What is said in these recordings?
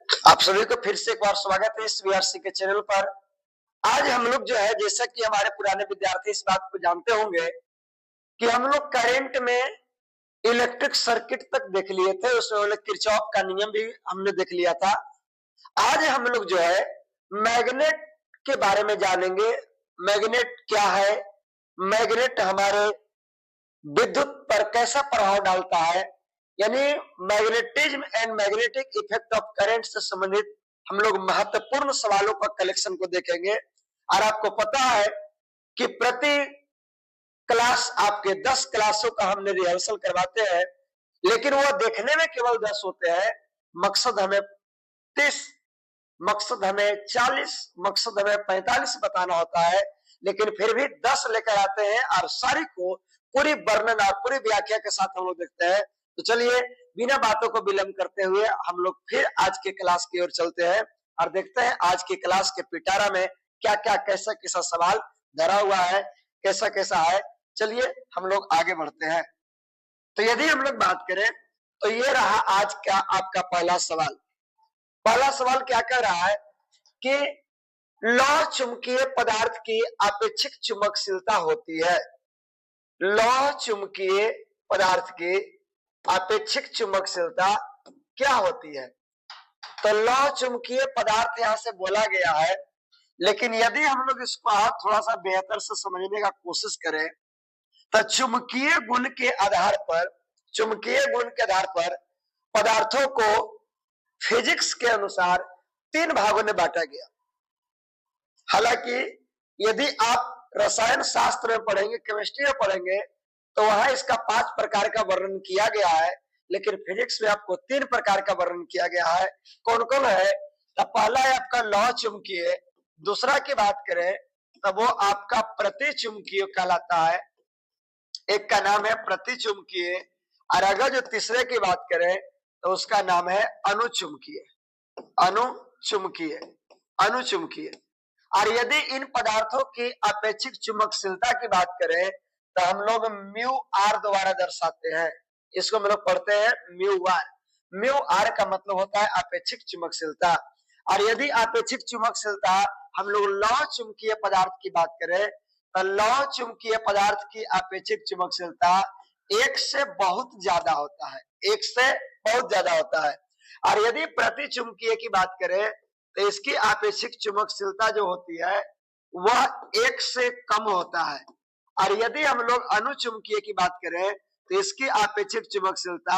आप सभी को फिर से एक बार स्वागत है इस वीआरसी के चैनल पर। आज हम लोग जो है, जैसा कि हमारे पुराने विद्यार्थी इस बात को जानते होंगे कि हम लोग करंट में इलेक्ट्रिक सर्किट तक देख लिए थे, उसमें किरचॉफ का नियम भी हमने देख लिया था। आज हम लोग जो है मैग्नेट के बारे में जानेंगे। मैग्नेट क्या है, मैग्नेट हमारे विद्युत पर कैसा प्रभाव डालता है, यानी magnetism and magnetic effect of current से संबंधित हम लोग महत्वपूर्ण सवालों का कलेक्शन को देखेंगे। और आपको पता है कि प्रति क्लास आपके 10 क्लासों का हमने रिहर्सल करवाते हैं, लेकिन वो देखने में केवल 10 होते हैं। मकसद हमें 30, मकसद हमें 40, मकसद हमें 45 बताना होता है, लेकिन फिर भी 10 लेकर आते हैं और सारी को पूरी वर्णन और पूरी व्याख्या के साथ हम लोग देखते हैं। तो चलिए बिना बातों को विलंब करते हुए हम लोग फिर आज के क्लास की ओर चलते हैं और देखते हैं आज की क्लास के पिटारा में क्या क्या कैसा कैसा सवाल धरा हुआ है, कैसा कैसा है। चलिए हम लोग आगे बढ़ते हैं। तो यदि हम लोग बात करें तो ये रहा आज का आपका पहला सवाल। पहला सवाल क्या कह रहा है कि लौह चुंबकीय पदार्थ की अपेक्षित चुंबकशीलता होती है। लौह चुंबकीय पदार्थ की अपेक्षित चुंबकशीलता क्या होती है? तो लौह चुंबकीय पदार्थ यहां से बोला गया है, लेकिन यदि हम लोग इसको थोड़ा सा बेहतर से समझने का कोशिश करें तो चुंबकीय गुण के आधार पर पदार्थों को फिजिक्स के अनुसार 3 भागों में बांटा गया। हालांकि यदि आप रसायन शास्त्र में पढ़ेंगे, केमिस्ट्री में पढ़ेंगे, तो वहां इसका 5 प्रकार का वर्णन किया गया है, लेकिन फिजिक्स में आपको 3 प्रकार का वर्णन किया गया है। कौन कौन है? तो पहला है आपका लौह चुंबकीय, दूसरा की बात करें तो वो आपका प्रतिचुंबकीय कहलाता है, एक का नाम है प्रतिचुंबकीय, और अगर जो तीसरे की बात करें तो उसका नाम है अनुचुंबकीय। अनुचुंबकीय। और यदि इन पदार्थों की अपेक्षित चुंबकशीलता की बात करें तो हम लोग म्यू आर द्वारा दर्शाते हैं। इसको हम लोग पढ़ते हैं म्यू आर। म्यू आर का मतलब होता है अपेक्षित चुंबकशीलता। और यदि अपेक्षित चुंबकशीलता हम लोग लौह चुंबकीय पदार्थ की बात करें तो लौह चुंबकीय पदार्थ की अपेक्षित चुंबकशीलता 1 से बहुत ज्यादा होता है, 1 से बहुत ज्यादा होता है। और यदि प्रतिचुंबकीय की बात करें तो इसकी अपेक्षित चुंबकशीलता जो होती है वह 1 से कम होता है। और यदि हम लोग अनुचुंबकीय की बात करें तो इसकी अपेक्षित चुंबकशीलता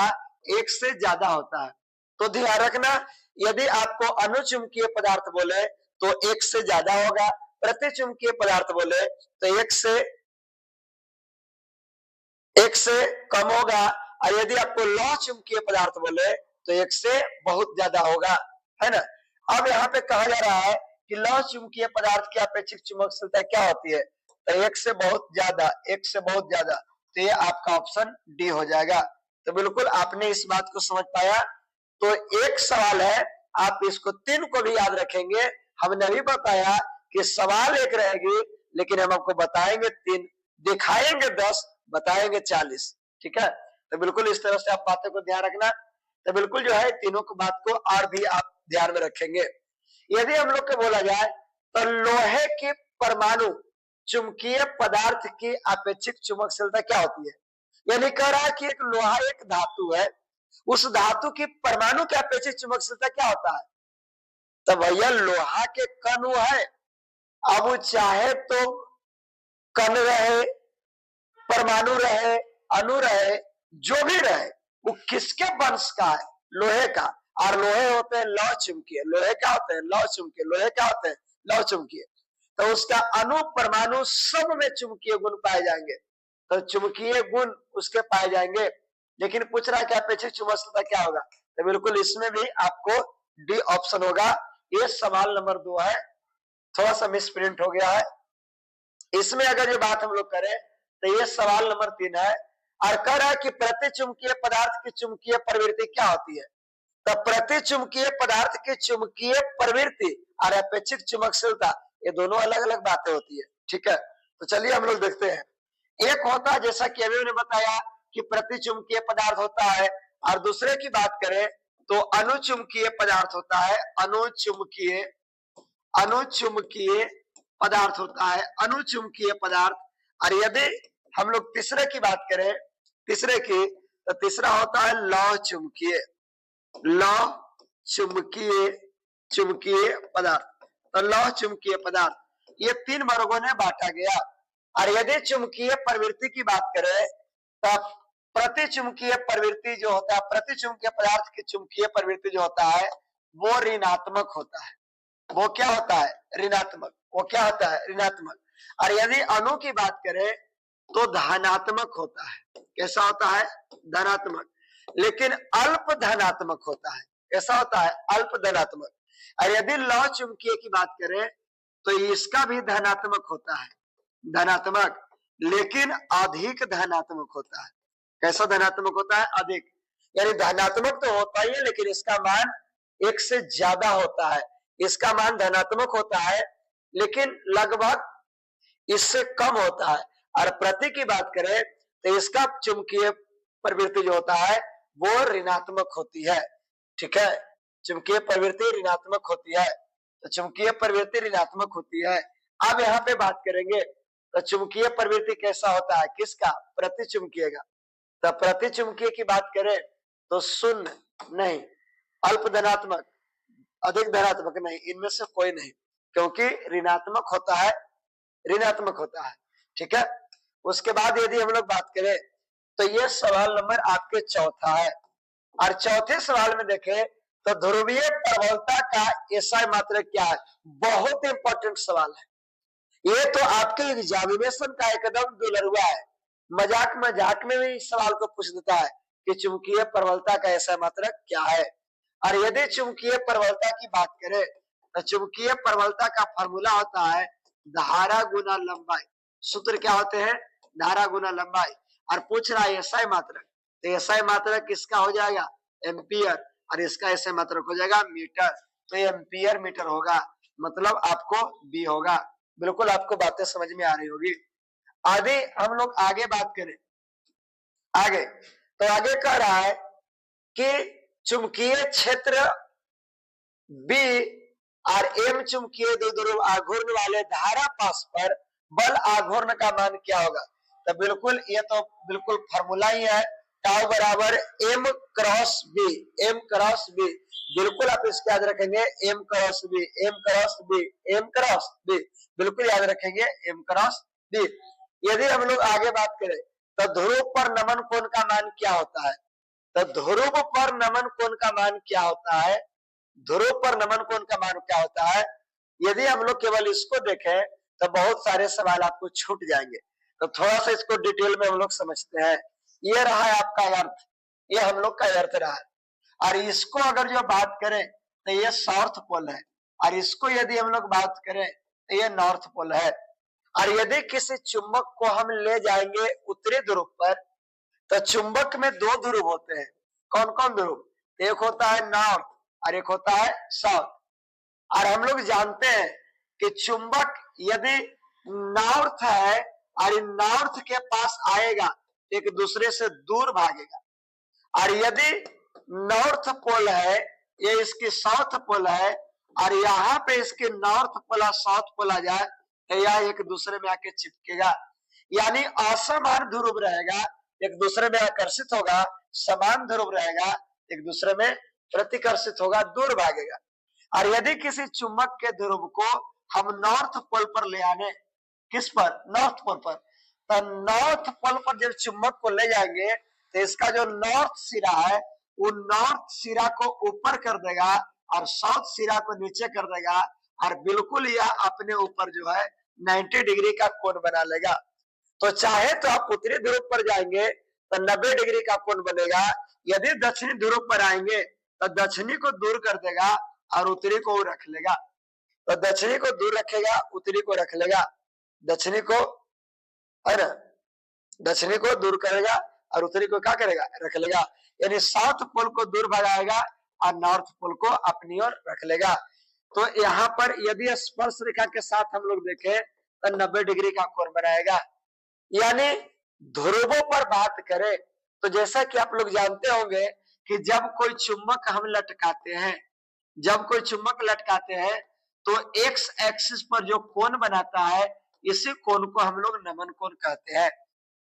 1 से ज्यादा होता है। तो ध्यान रखना, यदि आपको अनुचुंबकीय पदार्थ बोले तो 1 से ज्यादा होगा, प्रतिचुंबकीय पदार्थ बोले तो 1 से कम होगा, और यदि आपको लौह चुंबकीय पदार्थ बोले तो 1 से बहुत ज्यादा होगा, है ना। अब यहाँ पे कहा जा रहा है कि लौह चुंबकीय पदार्थ की अपेक्षित चुंबकशीलता क्या होती है? तो 1 से बहुत ज्यादा, 1 से बहुत ज्यादा। तो ये आपका ऑप्शन डी हो जाएगा। तो बिल्कुल आपने इस बात को समझ पाया। तो एक सवाल है, आप इसको 3 को भी याद रखेंगे। हमने अभी बताया कि सवाल 1 रहेगी, लेकिन हम आपको बताएंगे 3, दिखाएंगे 10, बताएंगे 40। ठीक है, तो बिल्कुल इस तरह से आप बातों को ध्यान रखना। तो बिल्कुल जो है तीनों को बात को और भी आप ध्यान में रखेंगे। यदि हम लोग को बोला जाए तो लोहे के परमाणु चुंबकीय पदार्थ की अपेक्षित चुंबकशीलता क्या होती है? यानी कह रहा है कि एक लोहा एक धातु है, उस धातु की परमाणु की अपेक्षित चुंबकशीलता क्या होता है? तो भैया लोहा के कण वो है, अब वो चाहे तो कण रहे, परमाणु रहे, अणु रहे, जो भी रहे, वो किसके वंश का है? लोहे का। और लोहे होते हैं लौह चुंबकीय। लोहे क्या होते हैं? लौह चुंबकीय। लोहे क्या होते हैं? लौह चुंबकीय। तो उसका अणु परमाणु सब में चुंबकीय गुण पाए जाएंगे, तो चुंबकीय गुण उसके पाए जाएंगे। लेकिन पूछ रहा है कि अपेक्षित चुंबकशीलता क्या होगा? तो बिल्कुल इसमें भी आपको डी ऑप्शन होगा। ये सवाल नंबर 2 है, थोड़ा सा मिस प्रिंट हो गया है। इसमें अगर ये बात हम लोग करें तो ये सवाल नंबर 3 है, और कह रहा है कि प्रतिचुंबकीय पदार्थ की चुंबकीय प्रवृत्ति क्या होती है? तो प्रतिचुंबकीय पदार्थ की चुंबकीय प्रवृत्ति और अपेक्षित चुंबकशीलता ये दोनों अलग अलग बातें होती है। ठीक है, तो चलिए हम लोग देखते हैं। एक होता है, जैसा कि अभी मैंने बताया, कि प्रतिचुंबकीय पदार्थ होता है, और दूसरे की बात करें तो अनुचुंबकीय पदार्थ होता है, अनुचुंबकीय पदार्थ होता है, अनुचुंबकीय पदार्थ। और यदि हम लोग तीसरे की बात करें, तीसरे की, तो तीसरा होता है लौह चुंबकीय चुंबकीय पदार्थ। तो लौह चुंबकीय पदार्थ, ये 3 वर्गों में बांटा गया। और यदि चुंबकीय प्रवृत्ति की बात करें तो प्रति चुंबकीय प्रवृत्ति जो होता है, प्रति चुंबकीय पदार्थ की चुंबकीय प्रवृत्ति जो होता है वो ऋणात्मक होता है। वो क्या होता है? ऋणात्मक। वो क्या होता है? ऋणात्मक। और यदि अणु की बात करें तो धनात्मक होता है। कैसा होता है? धनात्मक। लेकिन अल्प धनात्मक होता है। कैसा होता है? अल्प धनात्मक। और यदि लौह चुंबकीय की बात करें तो इसका भी धनात्मक होता है, धनात्मक, लेकिन अधिक धनात्मक होता है। कैसा धनात्मक होता है? अधिक। यानी धनात्मक तो होता ही है लेकिन इसका मान 1 से ज्यादा होता है। इसका मान धनात्मक होता है लेकिन लगभग इससे कम होता है। और प्रति की बात करें तो इसका चुंबकीय प्रवृत्ति जो होता है वो ऋणात्मक होती है। ठीक है, चुंबकीय प्रवृत्ति ऋणात्मक होती है। तो चुंबकीय प्रवृत्ति ऋणात्मक होती है। अब यहाँ पे बात करेंगे तो चुंबकीय प्रवृत्ति कैसा होता है? किसका? प्रति चुंबकीय का। तो प्रति चुंबकीय की बात करें तो शून्य नहीं, अल्प धनात्मक, अधिक धनात्मक नहीं, इनमें से कोई नहीं, क्योंकि ऋणात्मक होता है, ऋणात्मक होता है। ठीक है। उसके बाद यदि हम लोग बात करें तो ये सवाल नंबर आपके चौथा है। और चौथे सवाल में देखें तो ध्रुवीय प्रबलता का एसआई मात्रक क्या है? बहुत इंपॉर्टेंट सवाल है ये। तो आपके एग्जामिनेशन का एकदम दुलरुआ है। मजाक मजाक में भी इस सवाल को पूछ देता है कि चुंबकीय प्रबलता का एसआई मात्रक क्या है। और यदि चुंबकीय प्रबलता की बात करें तो चुंबकीय प्रबलता का फॉर्मूला होता है धारा गुना लंबाई। सूत्र क्या होते हैं? धारा गुना लंबाई। और पूछ रहा है एसआई मात्रक, तो एसआई मात्रक किसका हो जाएगा? एम्पियर। और इसका एसआई मात्रक हो जाएगा मीटर। तो एम्पियर मीटर होगा, मतलब आपको बी होगा। बिल्कुल आपको बातें समझ में आ रही होगी। आगे हम लोग आगे बात करें, आगे तो आगे कह रहा है कि चुंबकीय क्षेत्र बी और एम चुंबकीय द्विध्रुव आघूर्ण वाले धारा पास पर बल आघूर्ण का मान क्या होगा? तो बिल्कुल ये तो बिल्कुल फॉर्मूला ही है, टाउ बराबर M cross B, M cross B. बिल्कुल आप इसको याद रखेंगे, M cross B, M cross B, M cross B, बिल्कुल याद रखेंगे, एम क्रॉस बी। यदि हम लोग आगे बात करें तो ध्रुव पर नमन कोण का मान क्या होता है? तो ध्रुव पर नमन कोण का मान क्या होता है? ध्रुव पर नमन कोण का मान क्या होता है? यदि हम लोग केवल इसको देखें तो बहुत सारे सवाल आपको छूट जाएंगे। तो थोड़ा सा इसको डिटेल में हम लोग समझते हैं। ये रहा है आपका अर्थ, ये हम लोग का अर्थ रहा है। और इसको अगर जो बात करें तो ये साउथ पोल है, और इसको यदि हम लोग बात करें तो ये नॉर्थ पोल है। और यदि किसी चुंबक को हम ले जाएंगे उत्तरी ध्रुव पर तो चुंबक में 2 ध्रुव होते हैं। कौन कौन ध्रुव? एक होता है नॉर्थ और एक होता है साउथ। और हम लोग जानते हैं कि चुंबक यदि नॉर्थ है और नॉर्थ के पास आएगा एक दूसरे से दूर भागेगा। और यदि नॉर्थ पोल है, ये इसकी साउथ पोल है, और यहाँ पे इसके नॉर्थ पोल और साउथ पोल आ जाए तो यह एक दूसरे में आके चिपकेगा। यानी असमान ध्रुव रहेगा, एक दूसरे में आकर्षित होगा, समान ध्रुव रहेगा, एक दूसरे में प्रतिकर्षित होगा, दूर भागेगा। और यदि किसी चुंबक के ध्रुव को हम नॉर्थ पोल पर ले आने, किस पर? नॉर्थ पोल पर। तो नॉर्थ पोल पर जब चुंबक को ले जाएंगे तो इसका जो नॉर्थ सिरा है वो नॉर्थ सिरा को ऊपर कर देगा और साउथ सिरा को नीचे कर देगा, और बिल्कुल यह अपने ऊपर जो है 90 डिग्री का कोण बना लेगा। तो चाहे तो आप उत्तरी ध्रुव पर जाएंगे तो 90 डिग्री का कोण बनेगा। यदि दक्षिणी ध्रुव पर आएंगे तो दक्षिणी को दूर कर देगा और उत्तरी को रख लेगा। तो दक्षिणी को दूर रखेगा, उत्तरी को रख लेगा, दक्षिणी को, है ना, दक्षिणी को दूर करेगा और उत्तरी को क्या करेगा? रख लेगा। यानी साउथ पोल को दूर भगाएगा और नॉर्थ पोल को अपनी ओर रख लेगा। तो यहाँ पर यदि स्पर्श रेखा के साथ हम लोग देखें तो 90 डिग्री का कोण बनाएगा। यानी ध्रुवों पर बात करें तो जैसा कि आप लोग जानते होंगे कि जब कोई चुंबक हम लटकाते हैं, जब कोई चुंबक लटकाते हैं तो एक्स एक्सिस पर जो कोण बनाता है इसी कोण को हम लोग नमन कोण कहते हैं।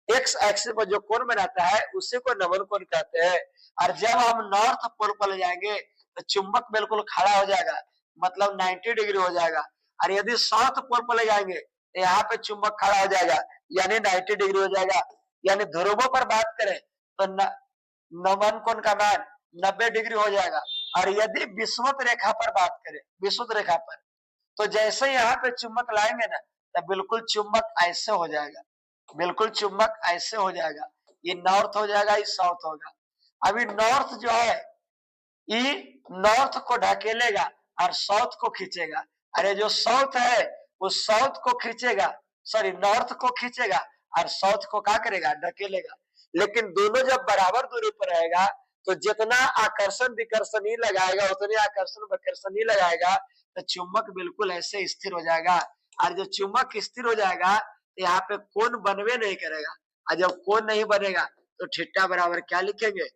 एक्स एक्सिस पर जो कोण बनाता है उसी को नमन कोण कहते हैं। और जब हम नॉर्थ पोल पर ले जाएंगे तो चुंबक बिल्कुल खड़ा हो जाएगा, मतलब 90 डिग्री हो जाएगा। और यदि साउथ पोल पर ले जाएंगे तो यहाँ पे चुंबक खड़ा हो जाएगा, यानी 90 डिग्री हो जाएगा। यानी ध्रुवों पर बात करें तो नमन कोण का मान 90 डिग्री हो जाएगा। और यदि विषुवत रेखा पर बात करें, विषुवत रेखा पर, तो जैसे यहाँ पे चुंबक लाएंगे ना तो बिल्कुल चुंबक ऐसे हो जाएगा, बिल्कुल चुंबक ऐसे हो जाएगा। ये नॉर्थ हो जाएगा, ये साउथ होगा। अभी नॉर्थ जो है ये नॉर्थ को ढकेलेगा और साउथ को खींचेगा। अरे जो साउथ है वो साउथ को खींचेगा, सॉरी नॉर्थ को खींचेगा और साउथ को क्या करेगा, ढकेलेगा। लेकिन दोनों जब बराबर दूरी पर रहेगा तो जितना आकर्षण विकर्षण ही लगाएगा उतने आकर्षण विकर्षण ही लगाएगा, तो चुंबक बिल्कुल ऐसे स्थिर हो जाएगा। और जो चुंबक स्थिर हो जाएगा तो यहाँ पे कोण बनवे नहीं करेगा। और जब कोण नहीं बनेगा तो थीटा बराबर क्या लिखेंगे,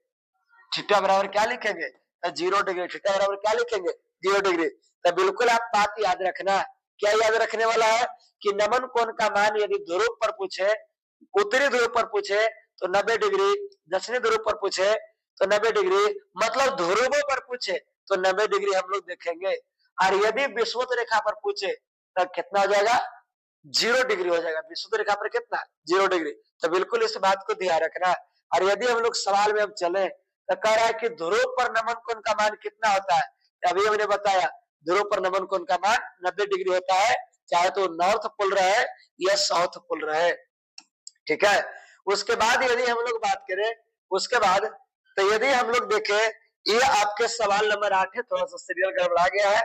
थीटा बराबर क्या लिखेंगे, 0 डिग्री। थीटा बराबर क्या लिखेंगे, 0 डिग्री। तो बिल्कुल आप बात याद रखना। क्या याद रखने वाला है कि नमन कोण का मान यदि ध्रुव पर पूछे, उत्तरी ध्रुव पर पूछे तो 90 डिग्री, दक्षिणी ध्रुव पर पूछे तो 90 डिग्री, मतलब ध्रुवों पर पूछे तो 90 डिग्री हम लोग देखेंगे। और यदि विषुवत रेखा पर पूछे तो कितना हो जाएगा, 0 डिग्री हो जाएगा। विषुवत रेखा पर कितना, 0 डिग्री। तो बिल्कुल इस बात को ध्यान रखना। और यदि हम लोग सवाल में अब चले तो कह रहा है कि ध्रुव पर नमन कोण का मान कितना होता है। अभी हमने बताया ध्रुव पर नमन कोण का मान 90 डिग्री होता है, चाहे तो नॉर्थ पोल रहे या साउथ पोल रहे। ठीक है। उसके बाद यदि हम लोग बात करें, उसके बाद तो यदि हम लोग देखें, ये आपके सवाल नंबर 8 है, थोड़ा सा सीरियल गड़बड़ा गया है।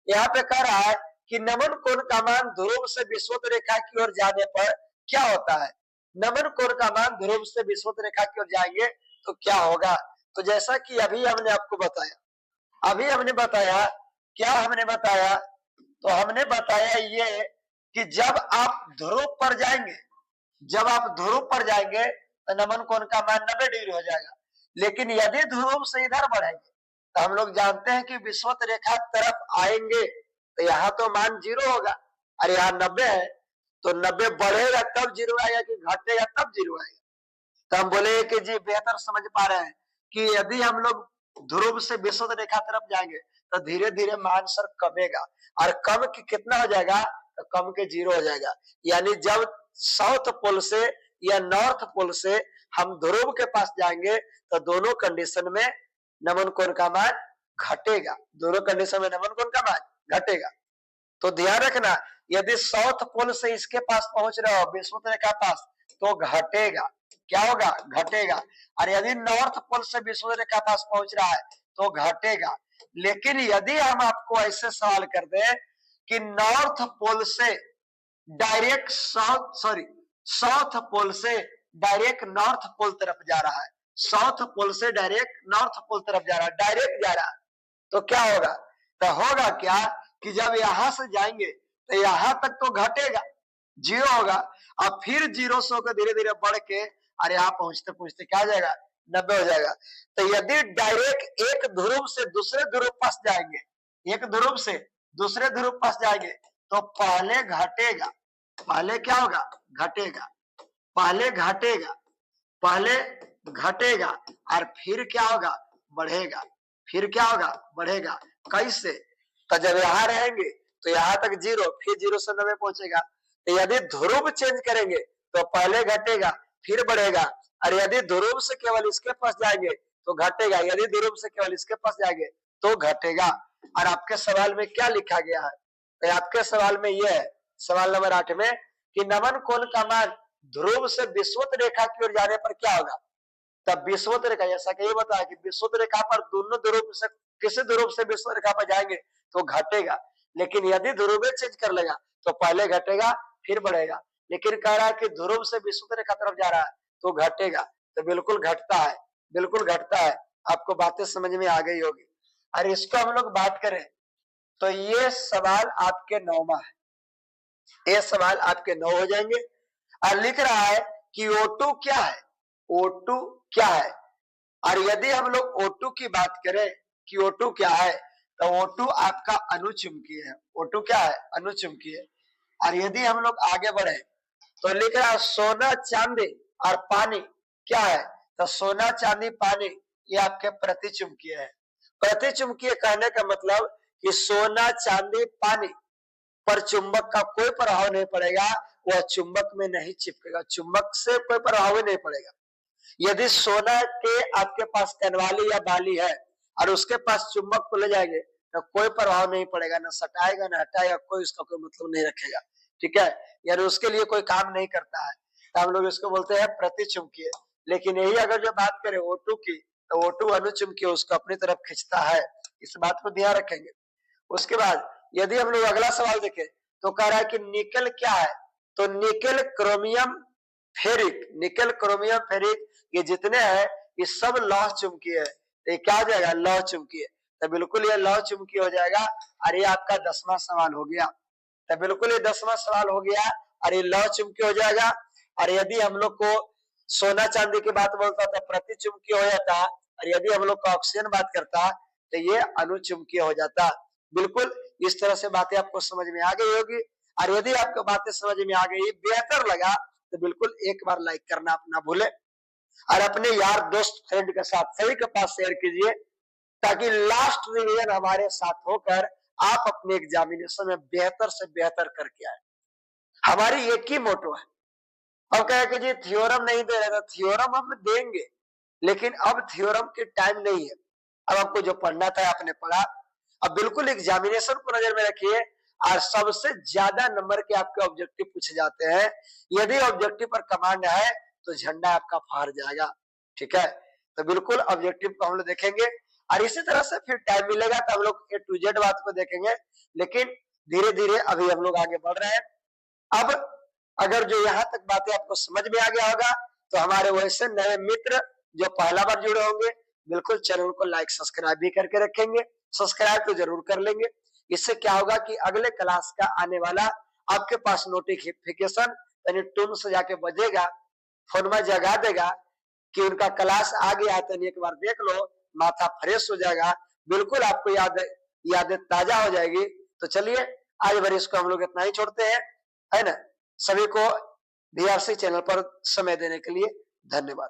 यहाँ पे कह रहा है कि नमन कोण का मान ध्रुव से विषुवत रेखा की ओर जाने पर क्या होता है। नमन कोण का मान ध्रुव से विषुवत रेखा की ओर जाएंगे तो क्या होगा। तो जैसा कि अभी हमने आपको बताया, अभी हमने बताया, क्या हमने बताया, तो हमने बताया ये कि जब आप ध्रुव पर जाएंगे, जब आप ध्रुव पर जाएंगे तो नमन कोण का मान 90 डिग्री हो जाएगा। लेकिन यदि ध्रुव से इधर बढ़ेंगे तो हम लोग जानते हैं कि विषुवत रेखा तरफ आएंगे तो यहाँ तो मान 0 होगा। अरे यहाँ 90 है तो 90 बढ़ेगा तब 0 आएगा कि घटेगा तब 0 आएगा। तो हम बोले कि जी बेहतर समझ पा रहे हैं कि यदि हम लोग ध्रुव से विषुवत रेखा तरफ जाएंगे तो धीरे धीरे मान सर कमेगा। और कम की कितना हो जाएगा, तो कम के 0 हो जाएगा। यानी जब साउथ पोल से या नॉर्थ पोल से हम ध्रुव के पास जाएंगे तो दोनों कंडीशन में नमन कोण का मान घटेगा, दोनों कंडीशन में नमन कोण का मान घटेगा। तो ध्यान रखना, यदि साउथ पोल से इसके पास पहुंच रहे हो विषुवत रेखा पास तो घटेगा, क्या होगा, घटेगा। और यदि नॉर्थ पोल से विषुवत रेखा पास पहुंच रहा है तो घटेगा। लेकिन यदि हम आपको ऐसे सवाल कर दें कि नॉर्थ पोल से डायरेक्ट साउथ पोल से डायरेक्ट नॉर्थ पोल तरफ जा रहा है, साउथ पोल से डायरेक्ट नॉर्थ पोल तरफ जा रहा है, डायरेक्ट जा रहा है, तो क्या होगा, तो होगा क्या कि जब यहां से जाएंगे तो यहां तक तो घटेगा, 0 होगा। अब फिर 0 से होकर धीरे धीरे बढ़ के और यहाँ पहुंचते पहुंचते क्या हो जाएगा, 90 हो जाएगा। तो यदि डायरेक्ट एक ध्रुव से दूसरे ध्रुव पास जाएंगे, एक ध्रुव से दूसरे ध्रुव पास जाएंगे तो पहले घटेगा, पहले क्या होगा, घटेगा, पहले घटेगा, पहले घटेगा और फिर क्या होगा, बढ़ेगा, फिर क्या होगा, बढ़ेगा। कैसे, तो जब यहाँ रहेंगे तो यहाँ तक 0, फिर 0 से 90 पहुंचेगा। तो यदि ध्रुव चेंज करेंगे तो पहले घटेगा फिर बढ़ेगा। और यदि ध्रुव से केवल इसके पास जाएंगे तो घटेगा, यदि ध्रुव से केवल इसके पास जाएंगे तो घटेगा। और आपके सवाल में क्या लिखा गया है, तो आपके सवाल में यह है, सवाल नंबर 8 में, कि नमन कोण का मान ध्रुव से विषुवत रेखा की ओर जाने पर क्या होगा। तब विषुवत रेखा, जैसा कि ये बताया कि विषुवत रेखा पर दोनों ध्रुव से किसी ध्रुव से विषुवत रेखा पर जाएंगे तो घटेगा। लेकिन यदि ध्रुव चेंज कर लेगा तो पहले घटेगा फिर बढ़ेगा। लेकिन कह रहा है कि ध्रुव से विषुवत रेखा तरफ जा रहा है तो घटेगा, तो बिल्कुल घटता है, बिल्कुल घटता है। आपको बातें समझ में आ गई होगी। और इसको हम लोग बात करें तो ये सवाल आपके 9वां है, ये सवाल आपके 9 हो जाएंगे। और लिख रहा है कि O2 क्या है, O2 क्या है। और यदि हम लोग O2 की बात करें कि O2 क्या है, तो O2 आपका अनुचुंबकीय है। O2 क्या है? अनुचुंबकीय। और यदि हम लोग आगे बढ़े तो लिख रहा है सोना चांदी और पानी क्या है, तो सोना चांदी पानी ये आपके प्रतिचुंबकीय है। प्रतिचुंबकीय कहने का मतलब कि सोना चांदी पानी पर चुंबक का कोई प्रभाव नहीं पड़ेगा, वह चुंबक में नहीं चिपकेगा, चुंबक से कोई प्रभाव नहीं पड़ेगा। यदि सोना के आपके पास कनवाली या बाली है और उसके पास चुंबक को ले जाएंगे तो कोई प्रभाव नहीं पड़ेगा, ना सटाएगा ना हटाएगा, कोई उसका कोई मतलब नहीं रखेगा। ठीक है, यानी उसके लिए कोई काम नहीं करता है, तो हम लोग इसको बोलते हैं प्रतिचुंबकीय। लेकिन यही अगर जो बात करें O2 की, तो O2 अनुचुंबकीय उसको अपनी तरफ खींचता है, इस बात को ध्यान रखेंगे। उसके बाद यदि हम लोग अगला सवाल देखें तो कह रहा है कि निकल क्या है, तो निकल क्रोमियम फेरिक, निकल क्रोमियम फेरिक ये जितने हैं ये सब लौह चुंबकीय है। तो ये क्या हो जाएगा? लौह चुंबकीय। तो बिल्कुल ये लौह चुंबकीय हो जाएगा और ये आपका 10वां सवाल हो गया। तो बिल्कुल ये 10वां सवाल हो गया और ये लौह चुंबकीय हो जाएगा। और यदि हम लोग को सोना चांदी की बात बोलता तो प्रतिचुंबकीय हो जाता, और यदि हम लोग का ऑक्सीजन बात करता तो ये अनुचुंबकीय हो जाता। बिल्कुल इस तरह से बातें आपको समझ में आ गई होगी। और यदि आपको बातें समझ में आ गई, बेहतर लगा, तो बिल्कुल एक बार लाइक करना अपना भूले और अपने यार दोस्त फ्रेंड के साथ सभी के पास शेयर कीजिए, ताकि लास्ट रिवीजन हमारे साथ होकर आप अपने एग्जामिनेशन में बेहतर से बेहतर करके आए। हमारी एक ही मोटो है। अब कहे कि जी थ्योरम नहीं दे रहे, थ्योरम हम देंगे, लेकिन अब थ्योरम के टाइम नहीं है। अब आपको जो पढ़ना था आपने पढ़ा। अब बिल्कुल एग्जामिनेशन को नजर में रखिए और सबसे ज्यादा नंबर के आपके ऑब्जेक्टिव पूछे जाते हैं। यदि ऑब्जेक्टिव पर कमांड है तो झंडा आपका फहर जाएगा। ठीक है, तो बिल्कुल ऑब्जेक्टिव को हम लोग देखेंगे और इसी तरह से फिर टाइम मिलेगा तो हम लोग A to Z बात को देखेंगे। लेकिन धीरे धीरे अभी हम लोग आगे बढ़ रहे हैं। अब अगर जो यहाँ तक बातें आपको समझ में आ गया होगा तो हमारे वैसे नए मित्र जो पहला बार जुड़े होंगे बिल्कुल चैनल को लाइक सब्सक्राइब भी करके रखेंगे। सब्सक्राइब तो जरूर कर लेंगे। इससे क्या होगा कि अगले क्लास का आने वाला आपके पास नोटिफिकेशन यानी टून से जाके बजेगा, फोन में जगा देगा कि उनका क्लास आ गया, तो एक बार देख लो, माथा फ्रेश हो जाएगा, बिल्कुल आपको यादें ताजा हो जाएगी। तो चलिए आज बार इसको हम लोग इतना ही छोड़ते हैं, है ना। सभी को DRC चैनल पर समय देने के लिए धन्यवाद।